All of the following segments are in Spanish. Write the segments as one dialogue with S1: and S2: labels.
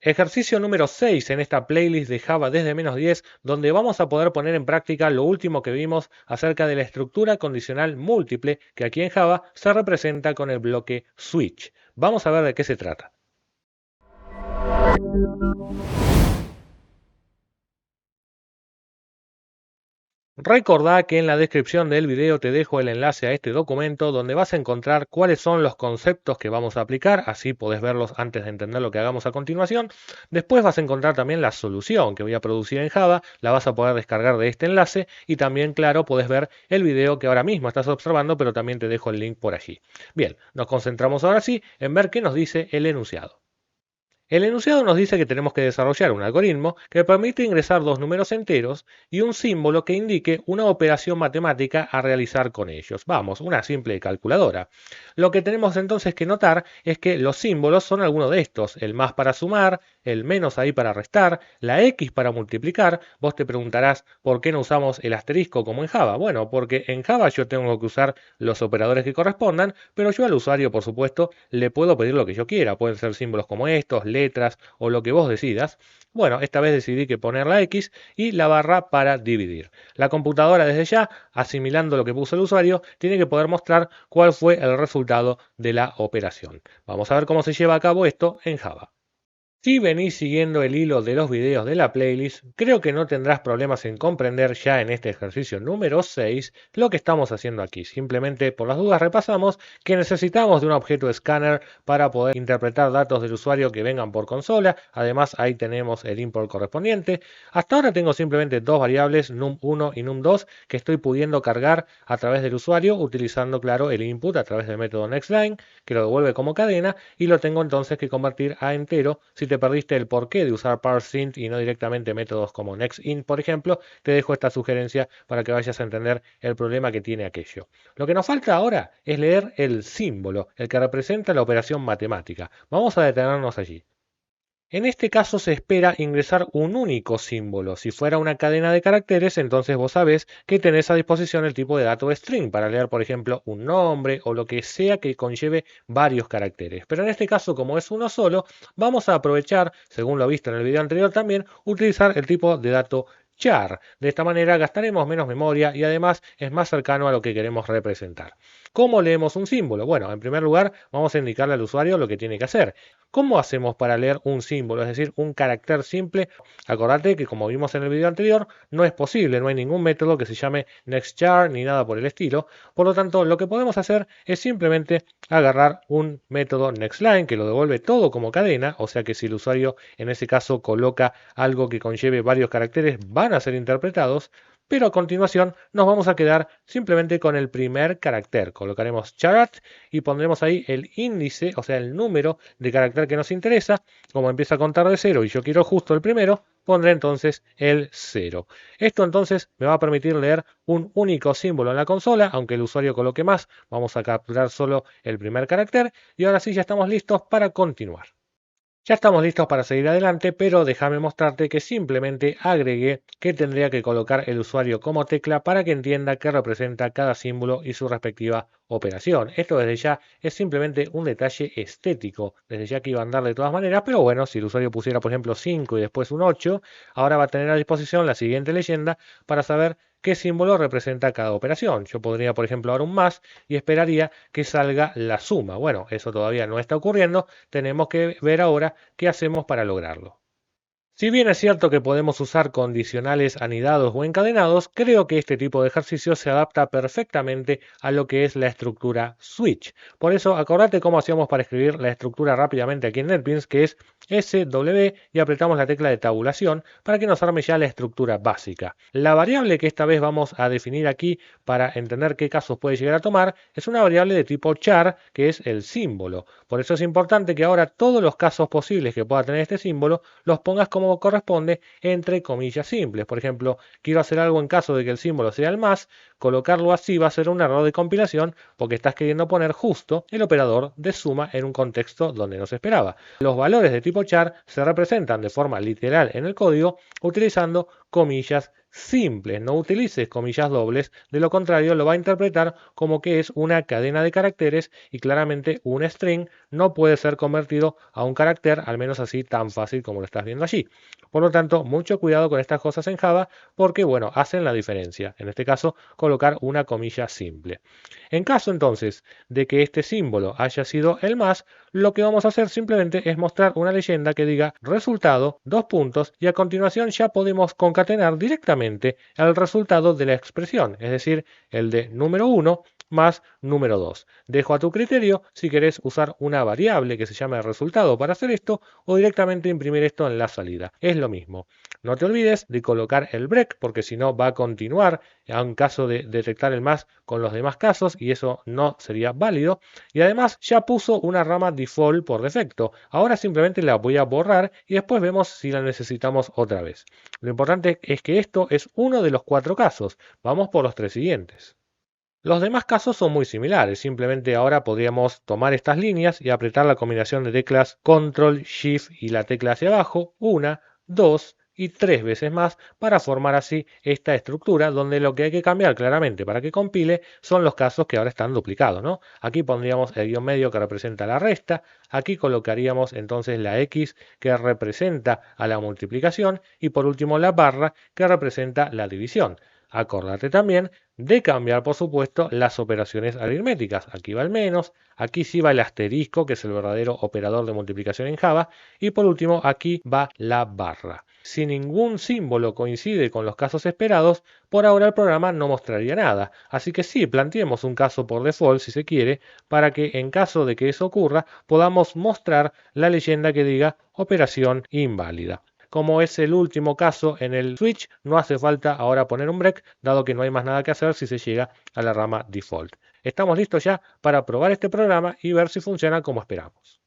S1: Ejercicio número 6 en esta playlist de Java desde -10, donde vamos a poder poner en práctica lo último que vimos acerca de la estructura condicional múltiple que aquí en Java se representa con el bloque switch. Vamos a ver de qué se trata. Recordá que en la descripción del video te dejo el enlace a este documento donde vas a encontrar cuáles son los conceptos que vamos a aplicar, así podés verlos antes de entender lo que hagamos a continuación. Después vas a encontrar también la solución que voy a producir en Java, la vas a poder descargar de este enlace y también, claro, podés ver el video que ahora mismo estás observando, pero también te dejo el link por allí. Bien, nos concentramos ahora sí en ver qué nos dice el enunciado. El enunciado nos dice que tenemos que desarrollar un algoritmo que permite ingresar dos números enteros y un símbolo que indique una operación matemática a realizar con ellos. Vamos, una simple calculadora. Lo que tenemos entonces que notar es que los símbolos son algunos de estos: el más para sumar, el menos ahí para restar, la X para multiplicar. Vos te preguntarás por qué no usamos el asterisco como en Java. Bueno, porque en Java yo tengo que usar los operadores que correspondan, pero yo al usuario, por supuesto, le puedo pedir lo que yo quiera. Pueden ser símbolos como estos, letras o lo que vos decidas. Bueno, esta vez decidí que poner la X y la barra para dividir. La computadora desde ya, asimilando lo que puso el usuario, tiene que poder mostrar cuál fue el resultado de la operación. Vamos a ver cómo se lleva a cabo esto en Java. Si venís siguiendo el hilo de los videos de la playlist, creo que no tendrás problemas en comprender ya en este ejercicio número 6 lo que estamos haciendo aquí. Simplemente por las dudas repasamos que necesitamos de un objeto scanner para poder interpretar datos del usuario que vengan por consola. Además, ahí tenemos el import correspondiente. Hasta ahora tengo simplemente dos variables, num1 y num2, que estoy pudiendo cargar a través del usuario utilizando, claro, el input a través del método nextLine, que lo devuelve como cadena, y lo tengo entonces que convertir a entero. Si te perdiste el porqué de usar parseInt y no directamente métodos como nextInt, por ejemplo, te dejo esta sugerencia para que vayas a entender el problema que tiene aquello. Lo que nos falta ahora es leer el símbolo, el que representa la operación matemática. Vamos a detenernos allí. En este caso se espera ingresar un único símbolo. Si fuera una cadena de caracteres, entonces vos sabés que tenés a disposición el tipo de dato string para leer, por ejemplo, un nombre o lo que sea que conlleve varios caracteres. Pero en este caso, como es uno solo, vamos a aprovechar, según lo visto en el video anterior también, utilizar el tipo de dato char. De esta manera gastaremos menos memoria y además es más cercano a lo que queremos representar. ¿Cómo leemos un símbolo? Bueno, en primer lugar, vamos a indicarle al usuario lo que tiene que hacer. ¿Cómo hacemos para leer un símbolo, es decir, un carácter simple? Acordate que, como vimos en el video anterior, no es posible, no hay ningún método que se llame nextchar ni nada por el estilo. Por lo tanto, lo que podemos hacer es simplemente agarrar un método nextLine que lo devuelve todo como cadena, o sea que si el usuario en ese caso coloca algo que conlleve varios caracteres, van a ser interpretados. Pero a continuación nos vamos a quedar simplemente con el primer carácter. Colocaremos chart y pondremos ahí el índice, o sea, el número de carácter que nos interesa. Como empieza a contar de 0 y yo quiero justo el primero, pondré entonces el 0. Esto entonces me va a permitir leer un único símbolo en la consola, aunque el usuario coloque más. Vamos a capturar solo el primer carácter y ahora sí ya estamos listos para continuar. Ya estamos listos para seguir adelante, pero déjame mostrarte que simplemente agregué que tendría que colocar el usuario como tecla para que entienda qué representa cada símbolo y su respectiva operación. Esto desde ya es simplemente un detalle estético, desde ya que iba a andar de todas maneras, pero bueno, si el usuario pusiera por ejemplo 5 y después un 8, ahora va a tener a disposición la siguiente leyenda para saber qué símbolo representa cada operación. Yo podría, por ejemplo, ahora un más y esperaría que salga la suma. Bueno, eso todavía no está ocurriendo, tenemos que ver ahora qué hacemos para lograrlo. Si bien es cierto que podemos usar condicionales anidados o encadenados, creo que este tipo de ejercicio se adapta perfectamente a lo que es la estructura switch. Por eso, acordate cómo hacíamos para escribir la estructura rápidamente aquí en NetBeans, que es SW y apretamos la tecla de tabulación para que nos arme ya la estructura básica. La variable que esta vez vamos a definir aquí para entender qué casos puede llegar a tomar es una variable de tipo char, que es el símbolo. Por eso es importante que ahora todos los casos posibles que pueda tener este símbolo los pongas como corresponde entre comillas simples. Por ejemplo, quiero hacer algo en caso de que el símbolo sea el más, colocarlo así va a ser un error de compilación porque estás queriendo poner justo el operador de suma en un contexto donde no se esperaba. Los valores de tipo char se representan de forma literal en el código utilizando comillas simples, no utilices comillas dobles, de lo contrario lo va a interpretar como que es una cadena de caracteres y claramente un string no puede ser convertido a un carácter, al menos así tan fácil como lo estás viendo allí. Por lo tanto, mucho cuidado con estas cosas en Java porque, bueno, hacen la diferencia. En este caso, colocar una comilla simple. En caso entonces de que este símbolo haya sido el más, lo que vamos a hacer simplemente es mostrar una leyenda que diga resultado, dos puntos, y a continuación ya podemos concatenar directamente el resultado de la expresión, es decir, el de número 1 más número 2. Dejo a tu criterio si querés usar una variable que se llame resultado para hacer esto o directamente imprimir esto en la salida. Es lo mismo. No te olvides de colocar el break porque si no va a continuar en caso de detectar el más con los demás casos y eso no sería válido. Y además ya puso una rama default por defecto. Ahora simplemente la voy a borrar y después vemos si la necesitamos otra vez. Lo importante es que esto es uno de los 4 casos. Vamos por los 3 siguientes. Los demás casos son muy similares, simplemente ahora podríamos tomar estas líneas y apretar la combinación de teclas Control, Shift y la tecla hacia abajo, una, dos y 3 veces más para formar así esta estructura donde lo que hay que cambiar claramente para que compile son los casos que ahora están duplicados, ¿no? Aquí pondríamos el guión medio que representa la resta, aquí colocaríamos entonces la X que representa a la multiplicación y por último la barra que representa la división. Acordate también de cambiar, por supuesto, las operaciones aritméticas. Aquí va el menos, aquí sí va el asterisco, que es el verdadero operador de multiplicación en Java, y por último aquí va la barra. Si ningún símbolo coincide con los casos esperados, por ahora el programa no mostraría nada. Así que sí, planteemos un caso por default, si se quiere, para que en caso de que eso ocurra, podamos mostrar la leyenda que diga operación inválida. Como es el último caso en el switch, no hace falta ahora poner un break, dado que no hay más nada que hacer si se llega a la rama default. Estamos listos ya para probar este programa y ver si funciona como esperamos.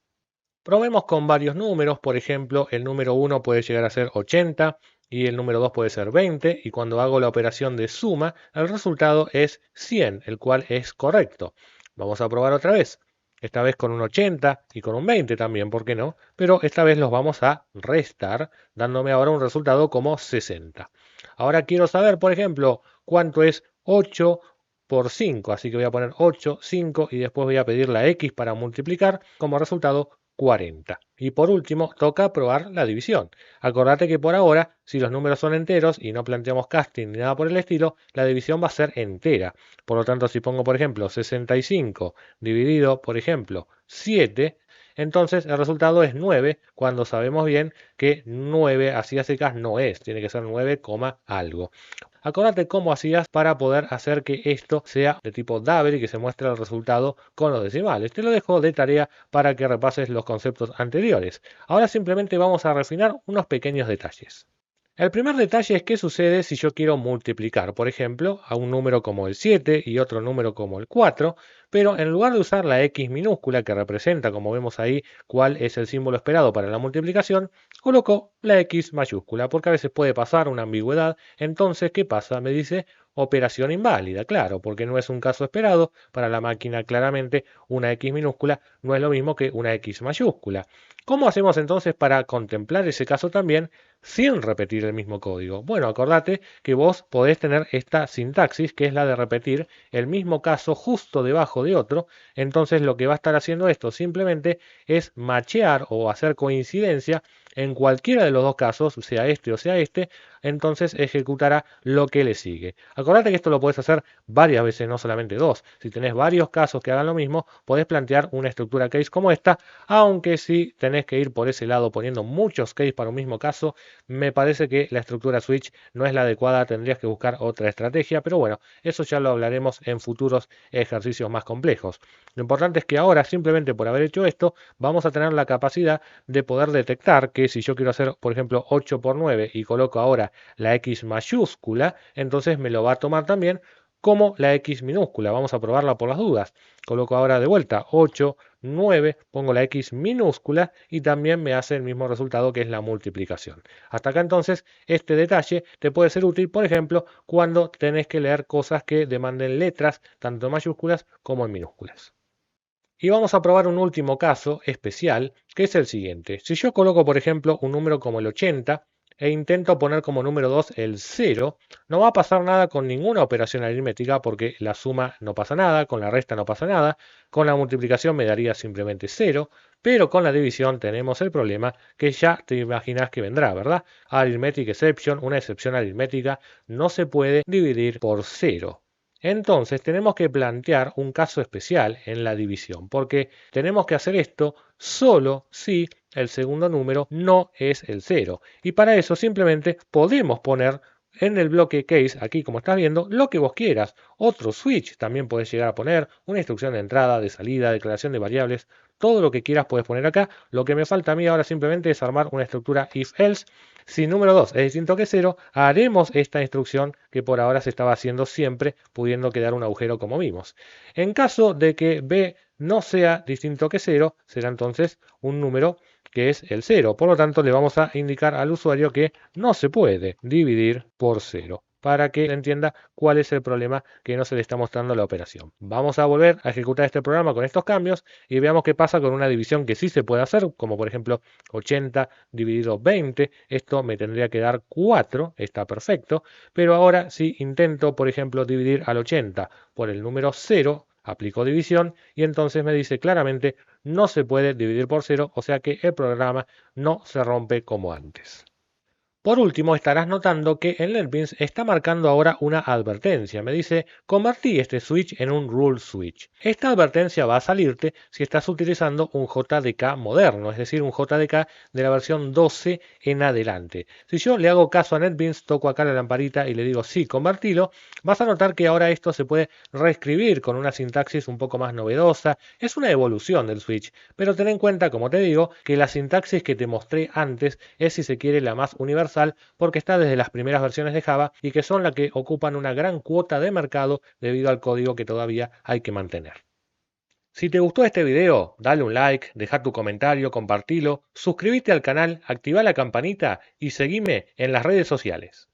S1: Probemos con varios números, por ejemplo, el número 1 puede llegar a ser 80 y el número 2 puede ser 20 y cuando hago la operación de suma, el resultado es 100, el cual es correcto. Vamos a probar otra vez. Esta vez con un 80 y con un 20 también, ¿por qué no? Pero esta vez los vamos a restar, dándome ahora un resultado como 60. Ahora quiero saber, por ejemplo, cuánto es 8 por 5, así que voy a poner 8, 5 y después voy a pedir la X para multiplicar, como resultado 40. Y por último, toca probar la división. Acordate que por ahora, si los números son enteros y no planteamos casting ni nada por el estilo, la división va a ser entera. Por lo tanto, si pongo, por ejemplo, 65 dividido, por ejemplo, 7, entonces el resultado es 9, cuando sabemos bien que 9 así a secas no es, tiene que ser 9, algo. Acordate cómo hacías para poder hacer que esto sea de tipo double y que se muestre el resultado con los decimales. Te lo dejo de tarea para que repases los conceptos anteriores. Ahora simplemente vamos a refinar unos pequeños detalles. El primer detalle es qué sucede si yo quiero multiplicar, por ejemplo, a un número como el 7 y otro número como el 4, pero en lugar de usar la X minúscula que representa, como vemos ahí, cuál es el símbolo esperado para la multiplicación, coloco la X mayúscula, porque a veces puede pasar una ambigüedad. Entonces, ¿qué pasa? Me dice operación inválida, claro, porque no es un caso esperado. Para la máquina, claramente, una X minúscula no es lo mismo que una X mayúscula. ¿Cómo hacemos entonces para contemplar ese caso también sin repetir el mismo código? Bueno, acordate que vos podés tener esta sintaxis, que es la de repetir el mismo caso justo debajo de otro. Entonces lo que va a estar haciendo esto simplemente es machear o hacer coincidencia en cualquiera de los dos casos, sea este o sea este, entonces ejecutará lo que le sigue. Acordate que esto lo puedes hacer varias veces, no solamente dos. Si tenés varios casos que hagan lo mismo, podés plantear una estructura case como esta, aunque si tenés que ir por ese lado poniendo muchos case para un mismo caso, me parece que la estructura switch no es la adecuada, tendrías que buscar otra estrategia, pero bueno, eso ya lo hablaremos en futuros ejercicios más complejos. Lo importante es que ahora, simplemente por haber hecho esto, vamos a tener la capacidad de poder detectar que si yo quiero hacer, por ejemplo, 8 por 9 y coloco ahora la X mayúscula, entonces me lo va a tomar también como la X minúscula. Vamos a probarla por las dudas. Coloco ahora de vuelta 8, 9, pongo la X minúscula y también me hace el mismo resultado que es la multiplicación. Hasta acá entonces este detalle te puede ser útil, por ejemplo, cuando tenés que leer cosas que demanden letras tanto en mayúsculas como en minúsculas. Y vamos a probar un último caso especial, que es el siguiente. Si yo coloco, por ejemplo, un número como el 80, e intento poner como número 2 el 0, no va a pasar nada con ninguna operación aritmética porque la suma no pasa nada, con la resta no pasa nada, con la multiplicación me daría simplemente 0, pero con la división tenemos el problema que ya te imaginas que vendrá, ¿verdad? Arithmetic exception, una excepción aritmética, no se puede dividir por 0. Entonces tenemos que plantear un caso especial en la división, porque tenemos que hacer esto solo si el segundo número no es el 0. Y para eso simplemente podemos poner en el bloque case, aquí como estás viendo, lo que vos quieras. Otro switch también puedes llegar a poner, una instrucción de entrada, de salida, declaración de variables, todo lo que quieras puedes poner acá. Lo que me falta a mí ahora simplemente es armar una estructura if-else. Si número 2 es distinto que 0, haremos esta instrucción que por ahora se estaba haciendo siempre, pudiendo quedar un agujero como vimos. En caso de que b no sea distinto que 0, será entonces un número que es el 0. Por lo tanto, le vamos a indicar al usuario que no se puede dividir por 0 para que entienda cuál es el problema que no se le está mostrando la operación. Vamos a volver a ejecutar este programa con estos cambios y veamos qué pasa con una división que sí se puede hacer, como por ejemplo 80 dividido 20. Esto me tendría que dar 4, está perfecto, pero ahora si intento, por ejemplo, dividir al 80 por el número 0, aplico división y entonces me dice claramente no se puede dividir por 0, o sea que el programa no se rompe como antes. Por último, estarás notando que el NetBeans está marcando ahora una advertencia. Me dice, convertí este switch en un rule switch. Esta advertencia va a salirte si estás utilizando un JDK moderno, es decir, un JDK de la versión 12 en adelante. Si yo le hago caso a NetBeans, toco acá la lamparita y le digo sí, convertilo, vas a notar que ahora esto se puede reescribir con una sintaxis un poco más novedosa. Es una evolución del switch, pero ten en cuenta, como te digo, que la sintaxis que te mostré antes es, si se quiere, la más universal porque está desde las primeras versiones de Java y que son las que ocupan una gran cuota de mercado debido al código que todavía hay que mantener. Si te gustó este video, dale un like, deja tu comentario, compartilo, suscríbete al canal, activa la campanita y seguime en las redes sociales.